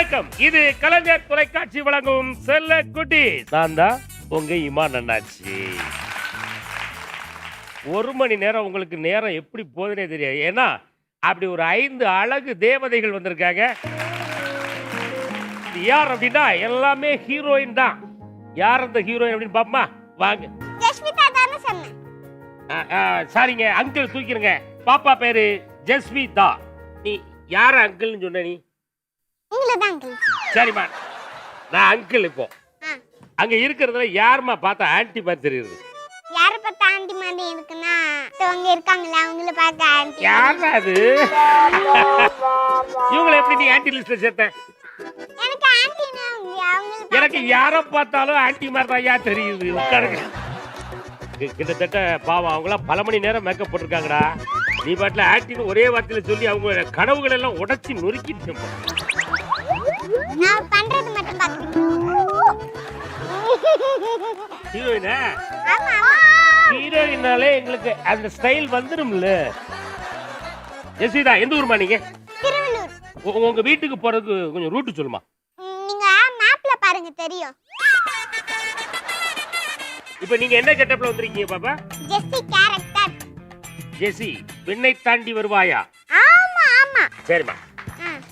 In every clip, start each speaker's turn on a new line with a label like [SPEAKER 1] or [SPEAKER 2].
[SPEAKER 1] வணக்கம். இது கலைஞர் தொலைக்காட்சி வழங்கும் செல்ல குட்டி. நான் தான் உங்க இமான் அண்ணாச்சி. ஒரு மணி நேரம் உங்களுக்கு நேரம் எப்படி போகுதுனே தெரியாது. ஏன்னா அப்படி ஒரு 5 அழகு தேவதைகள் வந்திருக்காங்க. யார் அப்படின்னா எல்லாமே ஹீரோயின் தான். யார் அந்த ஹீரோயின் அப்படின்னு பாப்போமா? வாங்க.
[SPEAKER 2] ஜஸ்மிதா தான சொன்னேன்.
[SPEAKER 1] சாரிங்க, அங்கிள் தூக்கிருங்க. பாப்பா பேரு ஜஸ்மிதா. நீ யார அங்கிள்னு சொன்ன? நீ
[SPEAKER 2] நீங்களே அங்கிள்.
[SPEAKER 1] சரிம்மா, நான் அங்கிள். இப்போ அங்க இருக்கிறதுல யாருமா பார்த்தா ஆன்டி மாதிரி தெரியுது?
[SPEAKER 2] யார பார்த்தா ஆன்டி மாதிரி இருக்குன்னா அவங்க இருக்காங்களா, அவங்கள பார்க்க ஆன்டி.
[SPEAKER 1] யாரா அது? இவங்களை எப்படி நீ ஆன்டி லிஸ்ட்ல சேர்த்த?
[SPEAKER 2] எனக்கு ஆன்டினா அவங்க.
[SPEAKER 1] எனக்கு யாரை பார்த்தாலும் ஆன்டி மாதிரி தான் யா தெரியுது. உட்காருங்க. கிட்டத்தட்ட பாவம் அவங்களாம் பல மணி நேரம் மேக்கப் போட்டிருக்காங்கடா. நீ பாட்டில் ஆன்டின்னு ஒரே வார்த்தையில சொல்லி அவங்க கனவுகள் எல்லாம் உடைச்சி நொறுக்கிட்டு.
[SPEAKER 2] நான் பண்றது மட்டும் பாக்குறீங்க.
[SPEAKER 1] ஹீரோயினா?
[SPEAKER 2] ஆமா.
[SPEAKER 1] ஹீரோயினாலே எங்களுக்கு அந்த ஸ்டைல் வந்துரும்ல. ஜெசிதா, எந்த ஊர்மா நீங்க?
[SPEAKER 2] திருவள்ளூர்.
[SPEAKER 1] உங்க வீட்டுக்கு போறதுக்கு கொஞ்சம் ரூட் சொல்லுமா?
[SPEAKER 2] நீங்க மேப்ல பாருங்க தெரியும்.
[SPEAKER 1] இப்போ நீங்க என்ன கெட்டப்ல வந்திருக்கீங்க பாப்பா?
[SPEAKER 2] ஜெஸ்ஸி கேரக்டர்.
[SPEAKER 1] ஜெசி, விண்ணை தாண்டி வருவாயா?
[SPEAKER 2] ஆமா ஆமா.
[SPEAKER 1] சரிம்மா.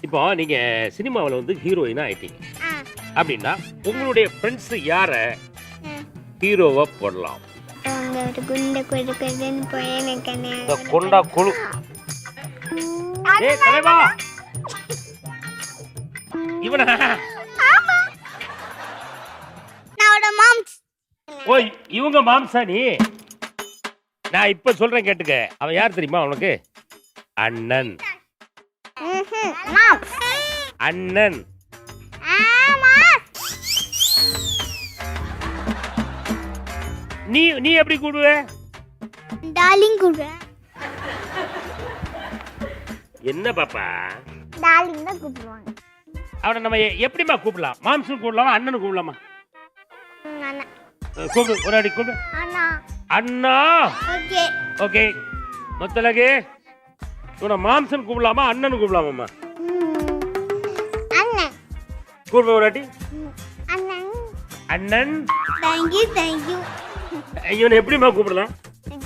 [SPEAKER 1] இப்போ நீங்க சினிமாவில் வந்து ஹீரோயினா ஆயிட்டீங்க அப்படின்னா உங்களுடைய ஃப்ரெண்ட்ஸ் யார ஹீரோவா போடலாம்?
[SPEAKER 2] ஒரு குண்ட குடுக்குதுன்னு போய் எனக்கு
[SPEAKER 1] இந்த கொண்டா குழு. ஏய் தலைவா, இவனா?
[SPEAKER 2] ஆமா. நானோட மாம்ஸ்.
[SPEAKER 1] ஓய், இவங்க மாம்சா நீ? நான் இப்ப சொல்றேன் கேட்டுக்க. அவன் யார் தெரியுமா உனக்கு? அண்ணன்.
[SPEAKER 2] மாம்ஸ்.
[SPEAKER 1] அண்ணன்.
[SPEAKER 2] ஆமா.
[SPEAKER 1] நீ நீ எப்படி கூடுவ?
[SPEAKER 2] டார்லிங் கூடுவ.
[SPEAKER 1] என்ன பாப்பா?
[SPEAKER 2] டார்லிங் தான் கூப்பிடுவாங்க.
[SPEAKER 1] அவனை நம்ம எப்படிமா கூப்பிடலாம்? மாம்சம் கூப்பிடலாமா, அண்ணனு கூப்பிடலாமா?
[SPEAKER 2] அண்ணா.
[SPEAKER 1] கூப்பிடு, ஒரு அடி கூப்பிடு.
[SPEAKER 2] அண்ணா.
[SPEAKER 1] அண்ணா.
[SPEAKER 2] ஓகே.
[SPEAKER 1] ஓகே. முத்தலகு, உன மாம்சன் கூப்பிடலாமா, அண்ணனு கூப்பிடலாமா?
[SPEAKER 2] அண்ணன்.
[SPEAKER 1] கூப்பிடு ஒரு அடி.
[SPEAKER 2] அண்ணன்.
[SPEAKER 1] அண்ணன்.
[SPEAKER 2] Thank you.
[SPEAKER 1] இவனை எப்படிமா கூப்பிடலாம்?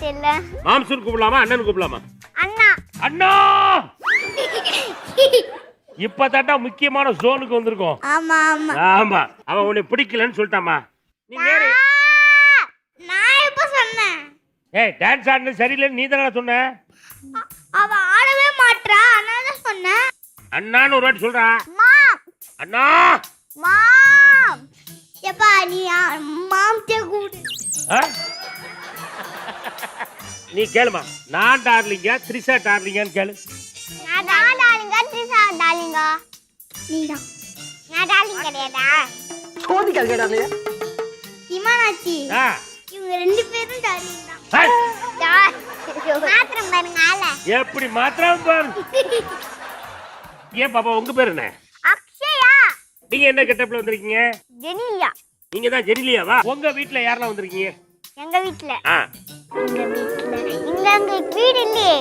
[SPEAKER 2] தெரியல.
[SPEAKER 1] மாம்சன் கூப்பிடலாமா, அண்ணனு கூப்பிடலாமா?
[SPEAKER 2] அண்ணா.
[SPEAKER 1] அண்ணா. இப்ப தாட்டா முக்கியமான ஜோனுக்கு வந்திருக்கோம்.
[SPEAKER 2] ஆமா ஆமா.
[SPEAKER 1] ஆமா, அவன் உன்னை பிடிக்கலன்னு சொல்லிட்டாமா. நீ நேரே
[SPEAKER 2] நான் எப்ப சொன்னேன்?
[SPEAKER 1] ஏய், டான்ஸ் ஆடுறது சரியில்லைன்னு நீ தானே சொன்ன.
[SPEAKER 2] அவ ஆடவே மாட்றா, அதனால சொன்னேன்.
[SPEAKER 1] அண்ணான்னு ஒரு வாட்டி சொல்றா.
[SPEAKER 2] மாம்.
[SPEAKER 1] அண்ணா.
[SPEAKER 2] மாம். எப்பா நீ மாம் தே கூடு.
[SPEAKER 1] நீ கேளுமா, நான் டார்லிங்கா த்ரிஷா டார்லிங்கான்னு கேளு.
[SPEAKER 2] நான் டார்லிங்கா த்ரிஷா டார்லிங்கா? நீதான். நான் டார்லிங் கிடையாதா?
[SPEAKER 3] சோதி கல்கடாலே
[SPEAKER 2] இமானாச்சி. இவங்க ரெண்டு பேரும் டார்லிங் தான். மாத்திரம் பாருங்க ஆள.
[SPEAKER 1] எப்படி மாத்திரம் பாரு. ஏன் பாப்பா, உங்க பேர் என்ன?
[SPEAKER 2] அக்ஷயா.
[SPEAKER 1] நீங்க என்ன கெட்டப்ல வந்திருக்கீங்க?
[SPEAKER 2] ஜெனிலியா.
[SPEAKER 1] நீங்க தான் ஜெனிலியாவா? உங்க வீட்ல யாரெல்லாம் வந்திருக்கீங்க?
[SPEAKER 2] எங்க வீட்ல.
[SPEAKER 1] எங்க
[SPEAKER 2] வீடு இல்லையே.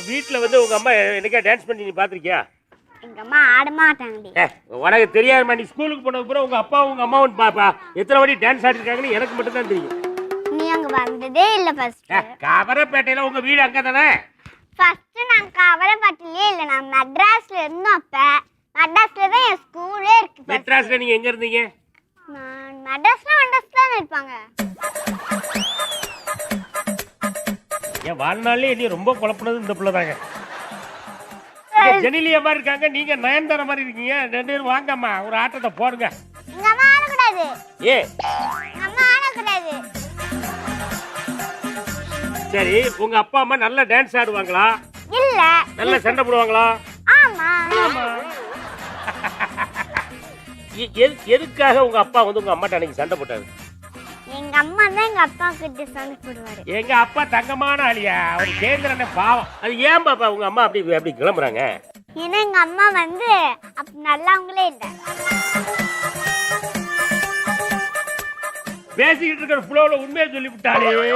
[SPEAKER 1] வீட்ல வந்து உங்க அம்மா என்னைக்கா டான்ஸ் பண்ணி நீ பாத்திருக்கியா?
[SPEAKER 2] எங்க அம்மா ஆட மாட்டாங்கடி.
[SPEAKER 1] உனக்கு தெரியாதுமா. நீ ஸ்கூலுக்கு போனதுக்கு அப்புறம் உங்க அப்பா உங்க அம்மாவும் பாப்பா எத்தனை வாட்டி டான்ஸ் ஆடிருக்காங்கன்னு எனக்கு மட்டும் தான் தெரியும்.
[SPEAKER 2] நீ அங்க வந்ததே இல்ல. ஃபர்ஸ்ட்
[SPEAKER 1] கவரப்பேட்டையில உங்க வீடு அங்க தானே?
[SPEAKER 2] ஃபர்ஸ்ட் நான் கவரப்பேட்டையிலே இல்ல, நான் மெட்ராஸ்ல இருந்தோம். அப்ப மெட்ராஸ்ல தான் என் ஸ்கூலே இருக்கு.
[SPEAKER 1] மெட்ராஸ்ல நீங்க எங்க இருந்தீங்க?
[SPEAKER 2] நான் மெட்ராஸ்ல இருப்பாங்க.
[SPEAKER 1] என் வாழ்நாளே நீ ரொம்ப குழப்பினது இந்த பிள்ளை தாங்க. ஜெனிலியா மாதிரி இருக்காங்க, நீங்க நயன்தாரா மாதிரி இருக்கீங்க. 2 பேரும் வாங்கம்மா, ஒரு ஆட்டத்தை போடுங்க.
[SPEAKER 2] எங்க அம்மா ஆடக்கூடாது.
[SPEAKER 1] ஏ,
[SPEAKER 2] எங்க அம்மா ஆடக்கூடாது.
[SPEAKER 1] சரி, உங்க அப்பா அம்மா நல்லா டான்ஸ் ஆடுவாங்களா?
[SPEAKER 2] இல்ல.
[SPEAKER 1] நல்லா சண்டை போடுவாங்களா?
[SPEAKER 2] ஆமா.
[SPEAKER 1] ஆமா. எதுக்காக உங்க அப்பா வந்து உங்க அம்மாட்ட அன்னைக்கு சண்டை போட்டாரு?
[SPEAKER 2] எங்க அம்மா தான் எங்க அப்பா கிட்ட சண்டை போடுவாரு.
[SPEAKER 1] எங்க அப்பா தங்கமான ஆளியா, அவர் கேந்திரனே பாவம். அது ஏன் பாப்பா உங்க அம்மா அப்படி கிளம்புறாங்க?
[SPEAKER 2] ஏன்னா எங்க அம்மா வந்து அப்ப நல்லவங்களே இல்ல.
[SPEAKER 1] பேசிக்கிட்டு இருக்கிற ஃப்ளோல உண்மையை சொல்லி விட்டாளே. ஐயோ,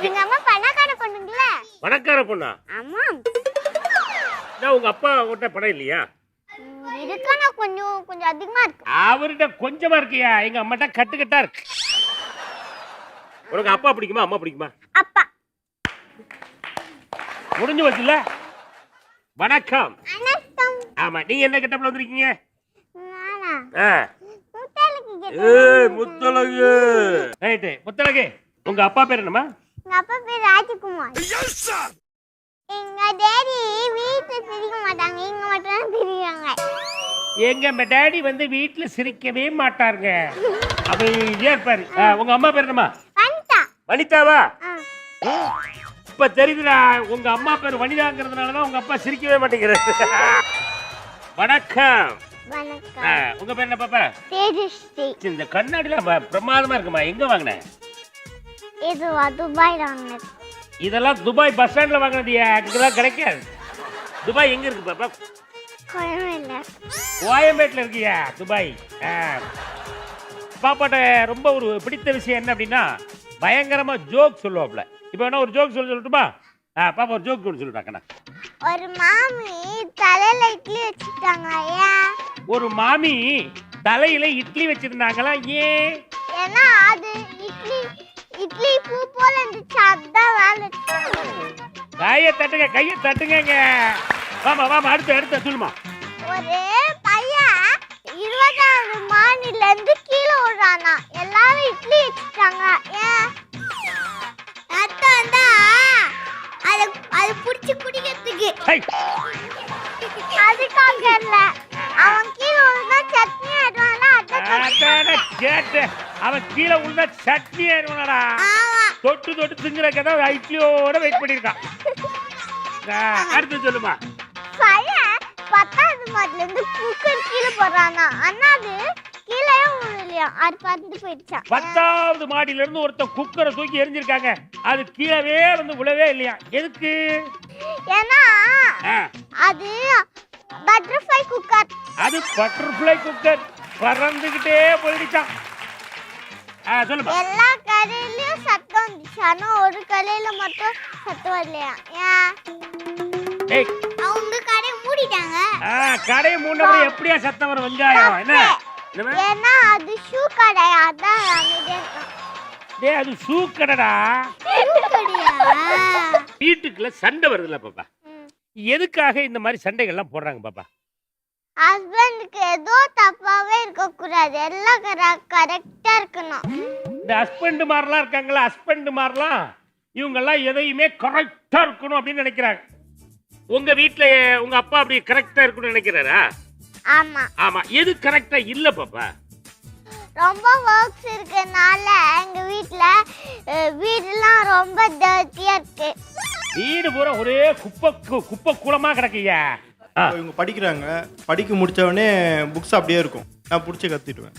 [SPEAKER 2] எங்க அம்மா பணக்கார பொண்ணுங்களா?
[SPEAKER 1] பணக்கார பொண்ணா?
[SPEAKER 2] ஆமா.
[SPEAKER 1] நான் உங்க அப்பா கிட்ட படம் இல்லையா?
[SPEAKER 2] இருக்குன்னா கொஞ்சம் கொஞ்சம் அதிகமா இருக்கு.
[SPEAKER 1] அவர்கிட்ட கொஞ்சமா இருக்கியா? எங்க அம்மாட்ட கட்டுக்கட்டா இருக்கு. உனக்கு அப்பா பிடிக்குமா அம்மா பிடிக்குமா?
[SPEAKER 2] அப்பா.
[SPEAKER 1] முடிஞ்சு வச்சுல. வணக்கம்.
[SPEAKER 2] வணக்கம்.
[SPEAKER 1] ஆமா, நீங்க என்ன கெட்டப்ல வந்திருக்கீங்க?
[SPEAKER 2] நானா? முத்தலகு கெட்ட.
[SPEAKER 1] முத்தலகு. ரைட். முத்தலகு. உங்க அப்பா பேர் என்னமா?
[SPEAKER 2] எங்க அப்பா பேர் ராஜகுமார். எங்க டாடி வீட்ல சிரிக்க மாட்டாங்க, இங்க மட்டும் தான் சிரிக்கிறாங்க.
[SPEAKER 1] எங்க டாடி வந்து வீட்ல சிரிக்கவே மாட்டாருங்க. அமைதியா இருப்பாரு. உங்க அம்மா பேர் என்னமா?
[SPEAKER 2] வனிதா.
[SPEAKER 1] வனிதாவா? இப்ப தெரியுதுடா, உங்க அம்மா பேர் வனிதாங்கிறதுனாலதான் உங்க அப்பா சிரிக்கவே மாட்டேங்கிறாரு. வணக்கம்.
[SPEAKER 2] வணக்கம்.
[SPEAKER 1] உங்க பேர் என்ன பாப்பா?
[SPEAKER 2] தேஜஸ்ரீ.
[SPEAKER 1] இந்த கண்ணாடில பிரமாதமா இருக்குமா? எங்க வாங்கின?
[SPEAKER 2] இது துபாய்ல வாங்கினது.
[SPEAKER 1] இதெல்லாம் துபாய் பஸ் ஸ்டாண்ட்ல வாங்கினதியா? இதெல்லாம் கிடைக்காது. துபாய் எங்க இருக்கு பாப்பா? கோயம்பேட்டில் இருக்கியா? துபாய். பாப்பாட்ட ரொம்ப ஒரு பிடித்த விஷயம் என்ன அப்படின்னா, பயங்கரமா ஜோக் சொல்லுவாப்ல. இப்போ என்ன ஒரு ஜோக் சொல்லட்டுமா? பாப்பா ஒரு ஜோக் ஒன்று சொல்லுறாங்கண்ணா.
[SPEAKER 2] ஒரு மாமி தலையில இட்லி வச்சுட்டாங்க. ஏன்?
[SPEAKER 1] ஒரு மாமி தலையில இட்லி வச்சிருந்தாங்களா? ஏன்?
[SPEAKER 2] ஏன்னா அது இட்லி பூ போல இருந்துச்சு, அதான் வேலை.
[SPEAKER 1] கையை தட்டுங்க, கையை தட்டுங்க. வாமா வாமா, அடுத்த சொல்லுமா.
[SPEAKER 2] ஒரு பையன் 20வது மாடியில இருந்து கீழே விடுறானா. எல்லாரும் இட்லி வச்சுட்டாங்க. ஏன்? அது புடிச்சு குடிக்கிறதுக்கு. அதுக்காக இல்ல, அவன் கீழே விழுந்தா சட்னி ஆயிடுவானா.
[SPEAKER 1] அவன் கீழே விழுந்தா சட்னி ஆயிடுவானடா. தொட்டு தொட்டு திங்குறக்கதான் இட்லியோட வெயிட் பண்ணிருக்கான். அடுத்து சொல்லுமா.
[SPEAKER 2] பையன் 10வது மாடியில இருந்து குக்கர் கீழே போடுறானா. ஆனா அது கீழே விழலையா, அது பறந்து போயிடுச்சான்.
[SPEAKER 1] 10வது மாடியில இருந்து ஒருத்தன் குக்கரை தூக்கி எரிஞ்சிருக்காங்க. அது கீழவே வந்து விழவே இல்லையா? எதுக்கு?
[SPEAKER 2] ஏன்னா அது பட்டர்ஃப்ளை குக்கர்.
[SPEAKER 1] அது பட்டர்ஃப்ளை குக்கர் பறந்துகிட்டே போயிடுச்சான். சொல்லுமா.
[SPEAKER 2] எல்லா கடையிலயும் சத்தம் வந்துச்சு, ஆனா ஒரு கடையில மட்டும் சத்தம் வரலையா. ஏன்? அவங்க கடையை மூடிட்டாங்க.
[SPEAKER 1] கடையை மூடினப்பறம் எப்படியா சத்தம் வரும்? வெங்காயம் என்ன?
[SPEAKER 2] ஏன்னா அது ஷூ கடை, அதான்
[SPEAKER 1] அது ஷூ கடைடா. வீட்டுக்குள்ள சண்டை வருதுல்ல பாப்பா, எதுக்காக இந்த மாதிரி சண்டைகள்லாம் போடுறாங்க பாப்பா?
[SPEAKER 2] ஹஸ்பண்டுக்கு ஏதோ தப்பாவே இருக்க கூடாது, எல்லாம் கரெக்டா இருக்கணும்.
[SPEAKER 1] இந்த ஹஸ்பண்ட் மாதிரிலாம் இருக்காங்களா, ஹஸ்பண்ட் மாதிரிலாம் இவங்கெல்லாம் எதையுமே கரெக்டா இருக்கணும் அப்படின்னு நினைக்கிறாங்க. உங்க வீட்டுல உங்க அப்பா அப்படி கரெக்டா இருக்கணும்னு நினைக்கிறாரா?
[SPEAKER 2] ஆமா.
[SPEAKER 1] ஆமா. எது கரெக்டா இல்ல பாப்பா?
[SPEAKER 2] ரொம்ப வர்க்ஸ் இருக்கனால எங்க வீடுலாம் ரொம்ப டர்ட்டியா இருக்கு.
[SPEAKER 1] வீடு பூரா ஒரே குப்பை கூலமா கிடக்குயா.
[SPEAKER 4] இவங்க படிக்கிறாங்க, படிக்க முடிச்ச உடனே புக்ஸ் அப்படியே இருக்கும், நான் புடிச்சு கத்திடுவேன்.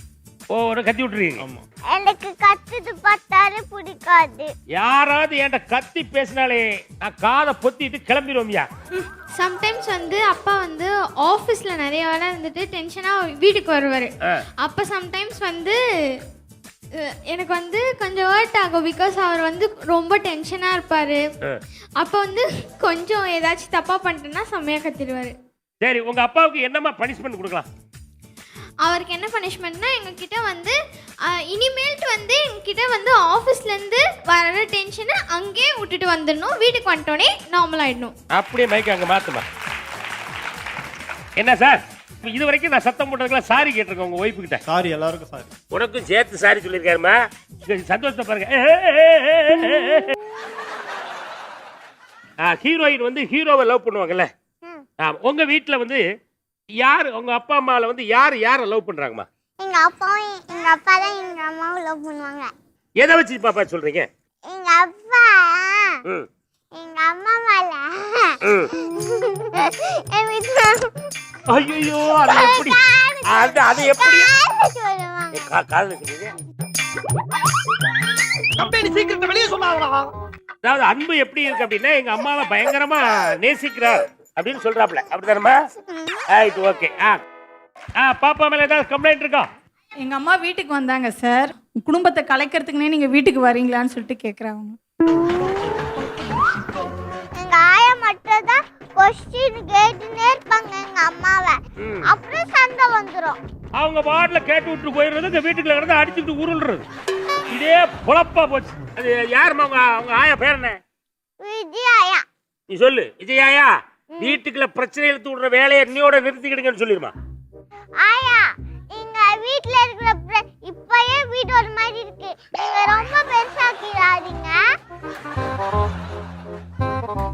[SPEAKER 1] ஒரு கத்தி விட்டுறீங்க?
[SPEAKER 4] ஆமா.
[SPEAKER 2] எனக்கு கத்துது பார்த்தாலே பிடிக்காது.
[SPEAKER 1] யாராவது என்கிட்ட கத்தி பேசினாலே நான் காதை பொத்திட்டு கிளம்பிடுவோம்யா.
[SPEAKER 5] சம்டைம்ஸ் வந்து அப்பா வந்து ஆஃபீஸ்ல நிறைய வேலை இருந்துட்டு டென்ஷனாக வீட்டுக்கு வருவார். அப்போ சம்டைம்ஸ் வந்து எனக்கு வந்து கொஞ்சம் ஹர்ட் ஆகும், பிகாஸ் அவர் வந்து ரொம்ப டென்ஷனாக இருப்பார். அப்போ வந்து கொஞ்சம் ஏதாச்சும் தப்பாக பண்ணிட்டேன்னா செம்மையாக கத்திடுவார்.
[SPEAKER 1] சரி, உங்கள் அப்பாவுக்கு என்னம்மா பனிஷ்மெண்ட் கொடுக்கலாம்?
[SPEAKER 5] அவருக்கு என்ன பனிஷ்மெண்ட்னா, எங்ககிட்ட வந்து இனிமேல்ட்டு வந்து எங்ககிட்ட வந்து ஆஃபீஸ்லேருந்து வர டென்ஷனை அங்கேயே விட்டுட்டு வந்துடணும், வீட்டுக்கு வந்துட்டோன்னே நார்மல் ஆகிடணும்.
[SPEAKER 1] அப்படியே மைக் அங்கே மாற்றுமா. என்ன சார், இது வரைக்கும் நான் சத்தம் போட்டதுக்கெல்லாம் சாரி கேட்டிருக்கேன் உங்கள் ஒய்ஃபு கிட்ட.
[SPEAKER 4] சாரி, எல்லாருக்கும் சாரி.
[SPEAKER 1] உனக்கும் சேர்த்து சாரி சொல்லியிருக்காருமா. சந்தோஷத்தை பாருங்க. ஹீரோயின் வந்து ஹீரோவை லவ் பண்ணுவாங்கல்ல, உங்கள் வீட்டில் வந்து யார், உங்க அப்பா அம்மால வந்து யாரை லவ் பண்றாங்கம்மா?
[SPEAKER 2] எங்க அப்பாவும் எங்க அப்பா தான் எங்க அம்மாவும் லவ் பண்ணுவாங்க.
[SPEAKER 1] எதை வச்சு பாப்பா சொல்றீங்க?
[SPEAKER 2] எங்க அப்பா எங்க அம்மா மேல.
[SPEAKER 1] ஐயோ, அது எப்படி? அது எப்படி கால்ல சொல்றீங்க?
[SPEAKER 3] கம்பெனி சீக்கிரத்தை வெளியே சொன்னாங்களா?
[SPEAKER 1] அதாவது அன்பு எப்படி இருக்கு அப்படின்னா, எங்க அம்மாவை பயங்கரமா நேசிக்கிறார் அப்படின்னு சொல்றாப்ல, அப்படிதானம்மா? Right, okay. பாப்பா மேல ஏதாவது கம்ப்ளைண்ட் இருக்கா?
[SPEAKER 6] எங்க அம்மா வீட்டுக்கு வந்தாங்க சார், குடும்பத்தை கலைக்கிறதுக்குனே நீங்க வீட்டுக்கு வரீங்களான்னு சொல்லிட்டு கேக்குறாங்க.
[SPEAKER 2] எங்க ஆயா மட்டும் தான் கொஸ்டின் கேட்டுனே இருப்பாங்க எங்க அம்மாவை. அப்புறம் சண்டை வந்துரும்.
[SPEAKER 1] அவங்க பாட்டுல கேட்டு விட்டு போயிடுறது, இந்த வீட்டுக்குள்ள கிடந்து அடிச்சுட்டு உருள்றது. இதே பொழப்பா போச்சு. அது யாருமா அவங்க ஆயா பேர் என்ன?
[SPEAKER 2] விஜயாயா.
[SPEAKER 1] நீ சொல்லு. விஜயாயா, வீட்டுக்குள்ள பிரச்சனை இழுத்து விடுற வேலையை என்னையோட நிறுத்திக்கிடுங்கன்னு சொல்லிருமா.
[SPEAKER 2] ஆயா, எங்க வீட்ல இருக்கிற இப்பயே வீடு ஒரு மாதிரி இருக்கு. நீங்க ரொம்ப பெருசாக்கிடாதீங்க.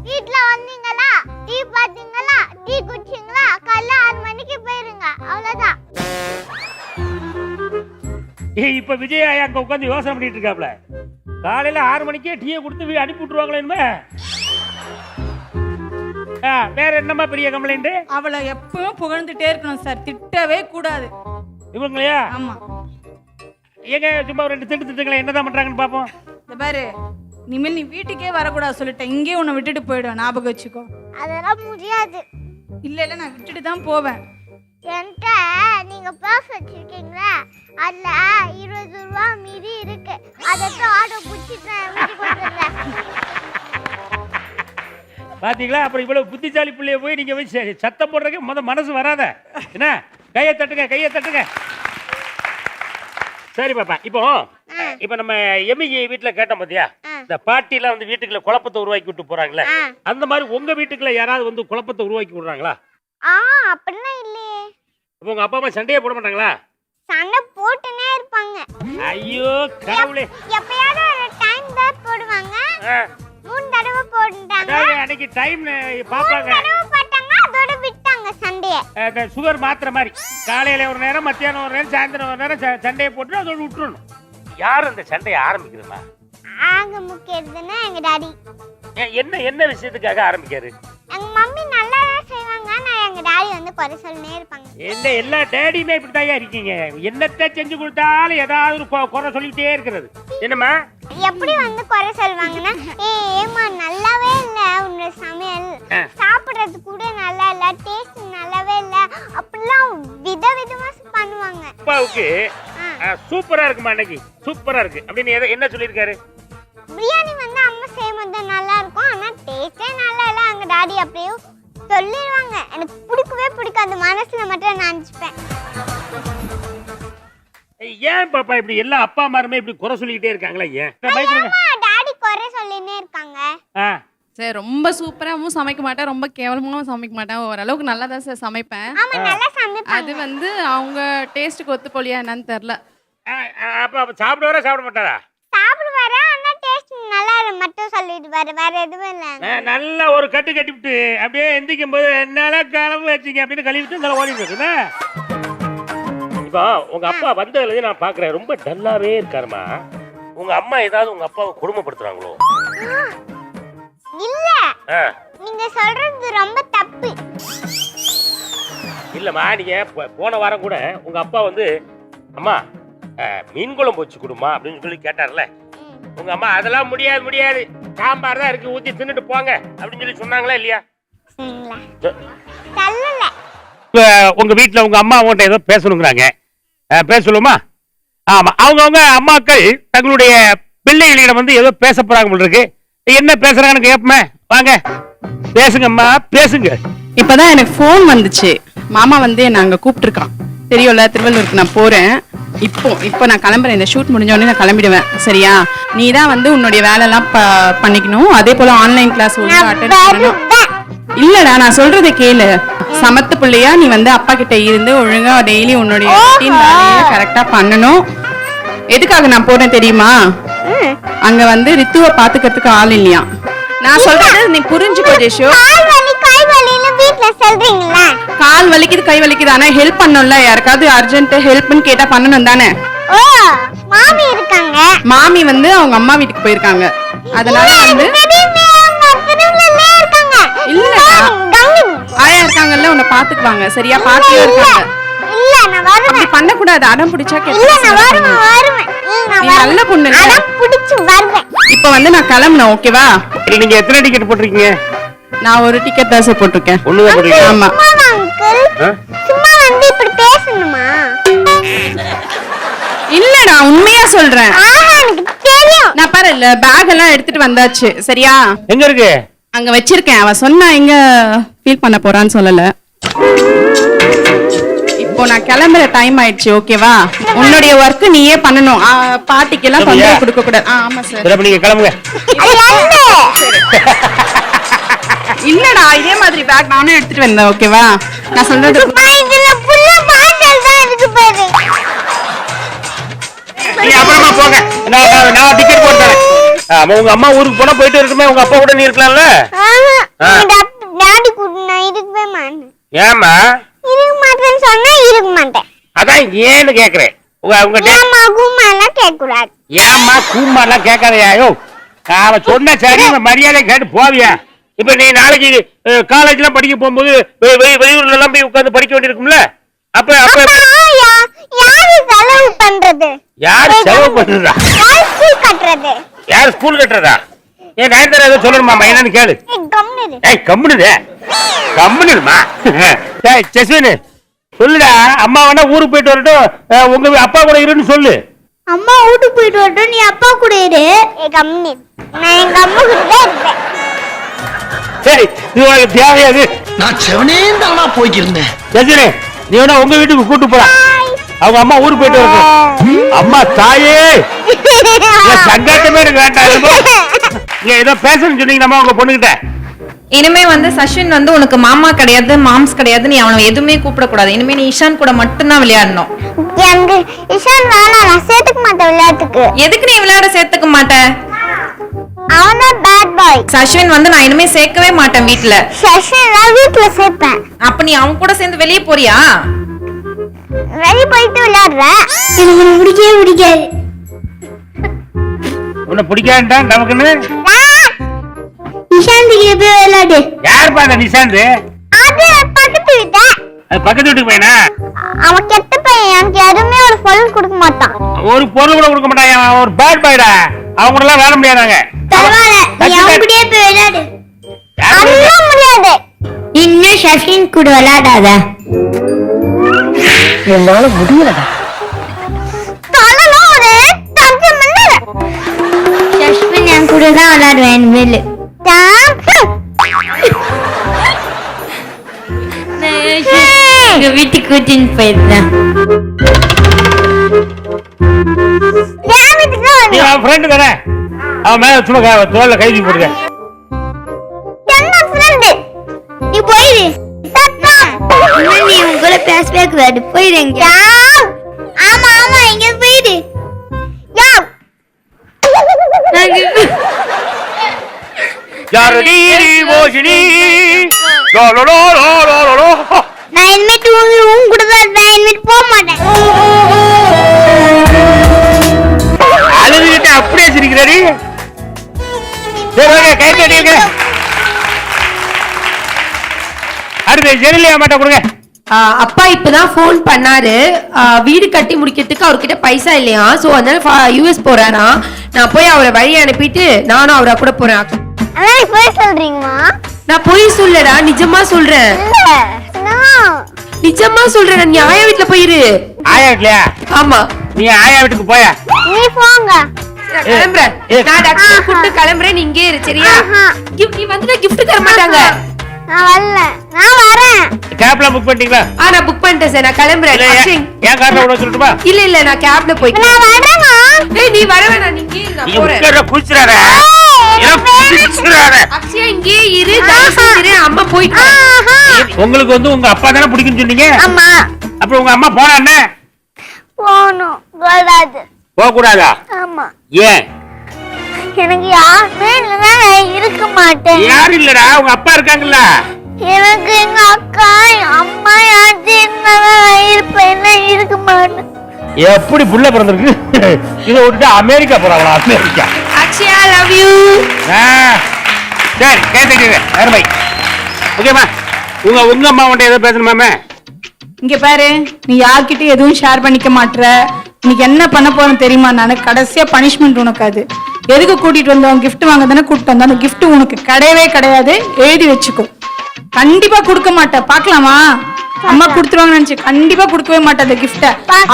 [SPEAKER 2] வீட்ல வந்தீங்களா, டீ பாத்தீங்களா, டீ குடிச்சீங்களா, காலைல 6 மணிக்கு போயிருங்க, அவ்வளவுதான்.
[SPEAKER 1] இப்ப விஜயாயா அங்க உட்காந்து யோசனை பண்ணிட்டு இருக்காப்ல. காலையில 6 மணிக்கே டீயை கொடுத்து அனுப்பி விட்டுருவாங்களே இனிமே. வேற என்னமா பெரிய கம்ப்ளைண்ட்?
[SPEAKER 6] அவளை எப்பவும் புகழ்ந்துட்டே இருக்கணும் சார், திட்டவே கூடாது.
[SPEAKER 1] இவங்களையா?
[SPEAKER 6] ஆமா.
[SPEAKER 1] ஏங்க சும்மா 2 திட்டுங்களே, என்னதான் பண்றாங்கன்னு பாப்போம்.
[SPEAKER 6] இந்த பாரு, இனிமேல் நீ வீட்டுக்கே வரக்கூடாது சொல்லிட்டேன். இங்கே உன்னை விட்டுட்டு போயிடுவேன், ஞாபகம் வச்சுக்கோ.
[SPEAKER 2] அதெல்லாம் முடியாது.
[SPEAKER 6] இல்ல நான் விட்டுட்டு தான் போவேன்.
[SPEAKER 2] என்கிட்ட நீங்க பர்ஸ் வச்சிருக்கீங்களா, அதுல 20 ரூபா மீதி இருக்கு. அதற்கு ஆட்டோ பிடிச்சிட்டு வீட்டுக்கு வந்துடுறேன்.
[SPEAKER 1] பாத்தீங்களா? அப்புறம் இவ்வளவு புத்திசாலி பிள்ளைய போய் நீங்க போய் சத்தம் போடுறதுக்கு மனசு வராத. என்ன, கையை தட்டுங்க, கையை தட்டுங்க. சரி பாப்பா, இப்போ நம்ம எமிகி வீட்டுல கேட்டோம் பாத்தியா, இந்த பாட்டி எல்லாம் வந்து வீட்டுக்குள்ள குழப்பத்தை உருவாக்கி விட்டு போறாங்களே, அந்த மாதிரி உங்க வீட்டுக்குள்ள யாராவது வந்து குழப்பத்தை உருவாக்கி விடுறாங்களா?
[SPEAKER 2] அப்படிலாம் இல்லையே.
[SPEAKER 1] உங்க அப்பா அம்மா சண்டையே போட மாட்டாங்களா?
[SPEAKER 2] சண்டை போட்டுனே இருப்பாங்க.
[SPEAKER 1] ஐயோ கடவுளே.
[SPEAKER 2] எப்பயாவது ஒரு டைம் தான் போடுவாங்க. 3 தடவை போட்டுட்டாங்க.
[SPEAKER 1] அன்னைக்கு டைம் பாப்பாங்க.
[SPEAKER 2] 3 தடவை போட்டாங்க, அதோட விட்டாங்க சண்டைய.
[SPEAKER 1] சுகர் மாத்திரை மாதிரி காலையில ஒரு நேரம், மத்தியானம் ஒரு நேரம், சாயந்தரம் ஒரு நேரம் சண்டையை போட்டு அதோட விட்டுறணும். யார் அந்த சண்டையை ஆரம்பிக்கிறதுமா?
[SPEAKER 2] ஆக முக்கியதுன்னா எங்க டாடி.
[SPEAKER 1] என்ன விஷயத்துக்காக ஆரம்பிக்காரு?
[SPEAKER 2] எங்க மம்மி நல்லா செய்வாங்க, நான் எங்க டாடி வந்து குறை சொல்லினே இருப்பாங்க.
[SPEAKER 1] என்ன எல்லா டேடியுமே இப்படித்தான் இருக்கீங்க? என்னத்த செஞ்சு கொடுத்தாலும் ஏதாவது குறை சொல்லிட்டே இருக்கிறது. என்னம்மா?
[SPEAKER 2] எப்படி வந்து குறை சொல்வாங்கன்னா, ஏமா நல்லாவே இல்ல உன்னோட சமையல், சாப்பிடுறது கூட நல்லா இல்ல, டேஸ்ட் நல்லாவே இல்ல, அப்படிலாம் விதவிதமா பண்ணுவாங்க.
[SPEAKER 1] அப்பாவுக்கு சூப்பரா இருக்குமா, அன்னைக்கு சூப்பரா இருக்கு அப்படின்னு என்ன சொல்லியிருக்காரு?
[SPEAKER 2] பிரியாணி வந்து அம்மா செய்யும்போது நல்லா இருக்கும், ஆனா டேஸ்டே நல்லா இல்ல எங்க டாடி அப்படியே சொல்லிடுவாங்க. எனக்கு பிடிக்கவே பிடிக்காது, மனசுல மட்டும் நினைச்சுப்பேன்.
[SPEAKER 1] ஏன் பாப்பா இப்படி எல்லா அப்பா அம்மாருமே இப்படி குறை சொல்லிக்கிட்டே இருக்காங்களா? ஏன்
[SPEAKER 2] டாடி குறை சொல்லினே இருக்காங்க?
[SPEAKER 7] சார் ரொம்ப சூப்பராகவும் சமைக்க மாட்டேன், ரொம்ப கேவலமாகவும் சமைக்க மாட்டேன், ஓரளவுக்கு நல்லா தான் சார் சமைப்பேன். அது வந்து அவங்க டேஸ்ட்டுக்கு ஒத்து போலியா என்னன்னு தெரியல.
[SPEAKER 1] அப்ப சாப்பிடுவாரா சாப்பிட மாட்டாரா?
[SPEAKER 2] சாப்பிடுவாரு, ஆனா டேஸ்ட் நல்லா மட்டும் சொல்லிடுவாரு, வேற எதுவும் இல்ல.
[SPEAKER 1] நல்லா ஒரு கட்டு கட்டிவிட்டு அப்படியே எந்திக்கும் போது என்னால கிளம்பு வச்சுங்க அப்படின்னு கழுவிட்டு நல்லா ஓடிட்டு இருக்குண்ணா. இப்போ உங்க அப்பா வந்ததுல நான் பாக்குறேன், ரொம்ப டல்லாவே இருக்காருமா. உங்க அம்மா ஏதாவது உங்க அப்பாவை கொடுமைப்படுத்துறாங்களோ?
[SPEAKER 2] இல்ல, நீங்க சொல்றது ரொம்ப தப்பு.
[SPEAKER 1] இல்லம்மா, நீங்க போன வாரம் கூட உங்க அப்பா வந்து அம்மா மீன் குழம்பு வச்சு கொடுமா அப்படின்னு சொல்லி கேட்டார்ல, உங்க அம்மா அதெல்லாம் முடியாது முடியாது, சாம்பார் தான் இருக்கு, ஊத்தி தின்னுட்டு போங்க அப்படின்னு சொல்லி சொன்னாங்களா இல்லையா? உங்க வீட்டுல உங்க அம்மா அவங்கள்ட்ட ஏதோ பேசணுங்கிறாங்க, பேச சொல்லுமா? ஆமா, அவங்க அம்மாக்கள் தங்களுடைய பிள்ளைகளிடம் வந்து ஏதோ பேச போறாங்க போல இருக்கு. என்ன பேசுறாங்கன்னு கேட்போமே, வாங்க பேசுங்கம்மா பேசுங்க.
[SPEAKER 7] இப்பதான் எனக்கு ஃபோன் வந்துச்சு, மாமா வந்து என்ன அங்க கூப்பிட்டுருக்கான், தெரியும்ல, திருவள்ளூருக்கு நான் போறேன். இப்போ நான் கிளம்புறேன், இந்த ஷூட் முடிஞ்ச உடனே நான் கிளம்பிடுவேன், சரியா? நீ தான் வந்து உன்னுடைய வேலைலாம் பண்ணிக்கணும், அதே போல ஆன்லைன் கிளாஸ் அட்டெண்ட் பண்ணணும். இல்லடா, நான் சொல்றதை கேளு. சமத்து பிள்ளையா நீ வந்து அப்பா கிட்ட இருந்து ஒழுங்கா டெய்லி உன்னுடைய கரெக்டா பண்ணணும். எதுக்காக நான் போறேன் தெரியுமா? அங்க வந்து ரித்துவை பாத்துக்கிறதுக்கு ஆள் இல்லையா. நான் சொல்றது நீ புரிஞ்சுக்கோ ஜெஷோ. கால் வலிக்குது கை வலிக்குது, ஆனா ஹெல்ப் பண்ணணும்ல, யாருக்காவது அர்ஜென்ட் ஹெல்ப்னு கேட்டா பண்ணணும் தானே.
[SPEAKER 2] மாமி இருக்காங்க,
[SPEAKER 7] மாமி வந்து அவங்க அம்மா வீட்டுக்கு போயிருக்காங்க, அதனால வந்து இல்ல ஆயா இருக்காங்கல்ல, உன்னை பாத்துக்குவாங்க, சரியா? பாட்டியும் இருக்காங்க.
[SPEAKER 2] இல்ல நான் வரேன்.
[SPEAKER 7] அப்படி பண்ண கூடாது, அடம் பிடிச்சா
[SPEAKER 2] இல்ல நான் வருவேன்.
[SPEAKER 7] நீ நல்ல பொண்ணு,
[SPEAKER 2] அடம் பிடிச்சு வருவேன்.
[SPEAKER 7] இப்போ வந்து நான் கிளம்பணும், ஓகேவா?
[SPEAKER 1] நீங்க எத்தனை டிக்கெட் போட்டிருக்கீங்க?
[SPEAKER 7] நான் ஒரு டிக்கெட் தான் சார் போட்டிருக்கேன்.
[SPEAKER 1] ஒண்ணுதான் போட்டிருக்கீங்க?
[SPEAKER 7] ஆமா.
[SPEAKER 2] அங்கிள் சும்மா வந்து இப்படி பேசணுமா?
[SPEAKER 7] இல்லடா, உண்மையா சொல்றேன்.
[SPEAKER 2] எனக்கு தெரியும்.
[SPEAKER 7] நான் பாரு பேக் எல்லாம் எடுத்துட்டு வந்தாச்சு, சரியா?
[SPEAKER 1] எங்க இருக்கு?
[SPEAKER 7] அங்க வச்சிருக்கேன். அவ சொன்னா எங்க ஃபீல் பண்ண போறான்னு சொல்லல. இப்போ நான் கிளம்புற டைம் ஆயிடுச்சு, ஓகேவா? உன்னுடைய ஒர்க் நீயே பண்ணணும். பாட்டிக்கெல்லாம் தொந்தரவு கொடுக்க கூடாது. ஆமா சார்.
[SPEAKER 1] சரி, அப்ப நீங்க கிளம்புங்க.
[SPEAKER 7] இல்லடா, இதே மாதிரி பேக் நானும் எடுத்துட்டு வந்தேன், ஓகேவா? நான் சொல்றது
[SPEAKER 2] இதுல புள்ள பாட்டல் தான் இருக்கு பாரு.
[SPEAKER 1] நீங்க அப்புறமா போங்க. நான் டிக்கெட் போட்டு தரேன். உங்க அம்மா ஊருக்கு போனா போயிட்டு இருக்கட்டுமே, உங்க அப்பா கூட நீ இருக்கலாம்ல.
[SPEAKER 2] டாடி கூட நான் இருக்கவே மாட்டேன்.
[SPEAKER 1] ஏமா
[SPEAKER 2] இருக்க மாட்டேன்னு சொன்னா இருக்க மாட்டேன்.
[SPEAKER 1] அதான் ஏன்னு கேக்குறேன். உங்க
[SPEAKER 2] ஏமா கூமாலாம் கேட்க கூடாது.
[SPEAKER 1] ஏமா கூமாலாம் கேட்காதயா? யோ, அவன் சொன்ன சரி மரியாதை கேட்டு போவியா? இப்ப நீ நாளைக்கு காலேஜ்லாம் படிக்க போகும்போது வெளியூர்ல எல்லாம் போய் உட்கார்ந்து படிக்க வேண்டியிருக்கும்ல. அப்ப
[SPEAKER 2] யாரு செலவு பண்றது?
[SPEAKER 1] யாரு செலவு பண்றதா?
[SPEAKER 2] யாரு ஸ்கூல் கட்டுறது?
[SPEAKER 1] யாரு ஸ்கூல் கட்டுறதா? ஏன் நயன்தாரா ஏதோ சொல்லணுமா? என்னன்னு கேளு. கம்முனுமா. ஜஸ்வின் சொல்லுடா, அம்மா வேணா ஊருக்கு போயிட்டு வரட்டும், உங்க அப்பா கூட இருன்னு சொல்லு.
[SPEAKER 2] அம்மா வீட்டுக்கு போயிட்டு வரட்டும், நீ அப்பா கூட இரு. கம்முனு, நான் எங்க அம்மா கூட தான் இருப்பேன்.
[SPEAKER 1] சரி, இது உனக்கு தேவையாது.
[SPEAKER 3] நான் செவனேந்தானா போய்க்கிருந்தேன்.
[SPEAKER 1] ஜஸ்வின், நீ வேணா உங்க வீட்டுக்கு கூட்டு போலாம். அவங்க அம்மா ஊருக்கு போயிட்டு வரட்டும். அம்மா தாயே, சங்காட்டமே எனக்கு வேண்டாம். நீங்க ஏதோ பேசணும்னு சொன்னீங்கம்மா உங்க பொண்ணுகிட்ட.
[SPEAKER 8] இனிமே வந்து சஷ்வின் வந்து உனக்கு மாமா கிடையாது, மாம்ஸ் கிடையாது, நீ அவனை எதுவுமே கூப்பிடக்கூடாது. இனிமே நீ இஷான் கூட மட்டும்தான் விளையாடணும்.
[SPEAKER 2] எனக்கு இஷான் வேணாம், நான் சேர்த்துக்க மாட்டேன் விளையாட்டுக்கு.
[SPEAKER 8] எதுக்கு நீ விளையாட சேர்த்துக்க மாட்ட?
[SPEAKER 2] அவனா பேட் பாய்.
[SPEAKER 8] சஷ்வின் வந்து நான் இனிமே சேர்க்கவே மாட்டேன் வீட்டுல.
[SPEAKER 2] சஷ்வின் நான் வீட்டுல சேர்ப்பேன்.
[SPEAKER 8] அப்ப நீ அவன் கூட சேர்ந்து வெளியே போறியா?
[SPEAKER 2] வெளியே போயிட்டு விளையாடுறேன். எனக்கு பிடிக்கவே பிடிக்காது.
[SPEAKER 1] உன்னை பிடிக்காதுடா நமக்குன்னு.
[SPEAKER 2] நிஷாந்த் கிட்ட போய் விளையாடு.
[SPEAKER 1] யார் பாத்த நிஷாந்த்?
[SPEAKER 2] அது பக்கத்து வீட்டு.
[SPEAKER 1] அது பக்கத்து வீட்டுக்கு பையனா?
[SPEAKER 2] அவன் கெட்ட பையன், எனக்கு எதுவுமே ஒரு பொருள் கொடுக்க மாட்டான்.
[SPEAKER 1] ஒரு பொருள் கூட கொடுக்க மாட்டான். அவன் ஒரு பேட் பாய்டா. அவங்க கூட எல்லாம் விளையாட முடியாதாங்க.
[SPEAKER 2] பரவாயில்ல, நீ அவன் கூடயே போய் விளையாடு. அதெல்லாம் முடியாது. இன்னும் சஷ்வின் கூட விளையாடாத.
[SPEAKER 3] என்னால முடியலடா.
[SPEAKER 2] தலலாம் ஒரு தஞ்சம் இல்ல. சஷ்வின் என் கூட தான் விளையாடுவேன் மேல. எங்க வீட்டுக்கு கூட்டின்னு போயிருந்தேன்.
[SPEAKER 1] நீ அவன் ஃப்ரெண்டு தானே? அவன் மேல சும்மா தோல்ல கை தூக்கி போடுங்க.
[SPEAKER 2] என்ன ஃப்ரெண்ட்? நீ போயிரு. நீ உங்கள பேசவே கூடாது. போயிடுங்க. ஆமா ஆமா, எங்க போயிடு.
[SPEAKER 1] யாரடி மோஷினி லோலோ லோலோ.
[SPEAKER 2] நான் இனிமேட்டு உன் கூட தான் இருப்பேன். இனிமேட்டு போக மாட்டேன்.
[SPEAKER 1] அழுதுகிட்ட அப்படியே சிரிக்கிறாடி. சரி ஓகே, கை தட்டிங்க. அடுத்து ஜெனிலியா மாட்ட கொடுங்க.
[SPEAKER 9] அப்பா இப்பதான் போன் பண்ணாரு. வீடு கட்டி முடிக்கிறதுக்கு அவர்கிட்ட பைசா இல்லையா, சோ அதனால யூஎஸ் போறாரா. நான் போய் அவரை வழி அனுப்பிட்டு நானும் அவரை கூட போறேன்.
[SPEAKER 2] அதான் போய் சொல்றீங்களா?
[SPEAKER 9] நான் போய் சொல்லடா, நிஜமா சொல்றேன். நிஜமா சொல்றேன். நீ ஆயா வீட்டுல போயிரு.
[SPEAKER 1] ஆயா வீட்லயா?
[SPEAKER 9] ஆமா,
[SPEAKER 1] நீ ஆயா வீட்டுக்கு போயா?
[SPEAKER 2] நீ போங்க.
[SPEAKER 9] நான் கிளம்புறேன். நான் டாக்டர் கூப்பிட்டு கிளம்புறேன். நீ இங்கே இரு, சரியா? நீ வந்து கிஃப்ட் தர மாட்டாங்க.
[SPEAKER 2] நான் வரல. நான் வரேன்.
[SPEAKER 1] கேப்ல புக் பண்ணிட்டீங்களா?
[SPEAKER 9] நான் புக் பண்ணிட்டேன் சார். நான் கிளம்புறேன்.
[SPEAKER 1] ஏன் கார்ல விட சொல்லட்டுமா?
[SPEAKER 9] இல்ல நான் கேப்ல போய்க்கிறேன்.
[SPEAKER 2] நான் வரேனா?
[SPEAKER 9] ஏய், நீ வர வேணாம். நீ இங்கே இரு, நான் போறேன்.
[SPEAKER 1] நீ குளிச்சுறாரே.
[SPEAKER 9] அக்ஷயா இங்கே இரு, தயவு செஞ்சு அம்மா போயிட்டு.
[SPEAKER 1] உங்களுக்கு வந்து உங்க அப்பா தானே பிடிக்கும்னு சொன்னீங்க.
[SPEAKER 2] ஆமா.
[SPEAKER 1] அப்புறம் உங்க அம்மா போனா என்ன?
[SPEAKER 2] போணும். கூடாது.
[SPEAKER 1] போக கூடாதா?
[SPEAKER 2] ஆமா.
[SPEAKER 1] ஏன்?
[SPEAKER 2] எனக்கு யாருமே இல்லைன்னா நான் இருக்க மாட்டேன்.
[SPEAKER 1] யாரும் இல்லடா, உங்க அப்பா இருக்காங்கல்ல.
[SPEAKER 2] எனக்கு எங்க அக்கா அம்மா யாச்சு இருந்தாதான் நான் இருப்பேன். நான் இருக்க மாட்டேன்.
[SPEAKER 1] எப்படி புள்ள பிறந்திருக்கு? இதை விட்டுட்டு அமெரிக்கா போறாங்களா? அமெரிக்கா.
[SPEAKER 9] Akshaya love you.
[SPEAKER 1] சரி கேட்டுக்கிறேன். அருமை. ஓகேமா, உங்க அம்மா உன்ட்ட ஏதோ பேசணுமாமே?
[SPEAKER 6] இங்க பாரு, நீ யார்கிட்டயும் எதுவும் ஷேர் பண்ணிக்க மாட்ற. இன்னைக்கு என்ன பண்ண போறேன்னு தெரியுமா? நான் கடைசியா பனிஷ்மெண்ட் உனக்கு. அது எதுக்கு கூட்டிட்டு வந்தோம்? கிஃப்ட் வாங்க தானே கூட்டிட்டு வந்தோம். அந்த கிஃப்ட் உனக்கு கிடையவே கிடையாது. எழுதி வச்சுக்கோ. கண்டிப்பா கொடுக்க மாட்டேன். பாக்கலாமா? அம்மா கொடுத்துருவாங்க நினைச்சு கண்டிப்பா கொடுக்கவே மாட்டேன். அந்த கிஃப்ட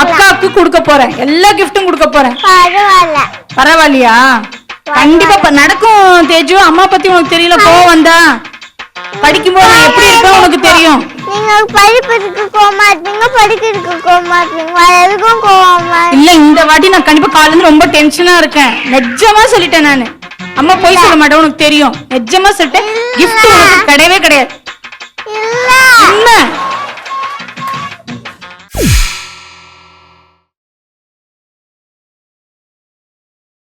[SPEAKER 6] அக்காவுக்கு கொடுக்க போறேன். எல்லா கிஃப்டும் கொடுக்க போறேன்.
[SPEAKER 2] பரவாயில்ல.
[SPEAKER 6] பரவாயில்லையா? கண்டிப்பா நடக்கும். தேஜு, அம்மா பத்தி உனக்கு தெரியல. கோவம் வந்தா படிக்கும்போது நான் எப்படி இருப்பேன் உனக்கு தெரியும்.
[SPEAKER 2] நீங்க படிக்கிறதுக்கு கோவமா இருப்பீங்க, படிக்கிறதுக்கு கோவமா இருப்பீங்க, வேற எதுக்கும் கோவமா
[SPEAKER 6] இல்ல இந்த வாட்டி நான் கண்டிப்பா காலையில இருந்து ரொம்ப டென்ஷனா இருக்கேன். நிஜமா சொல்லிட்டேன் நானு. அம்மா போய் சொல்ல மாட்டேன், உனக்கு தெரியும். நிஜமா சொல்லிட்டேன். gift உனக்கு கிடையவே கிடையாது.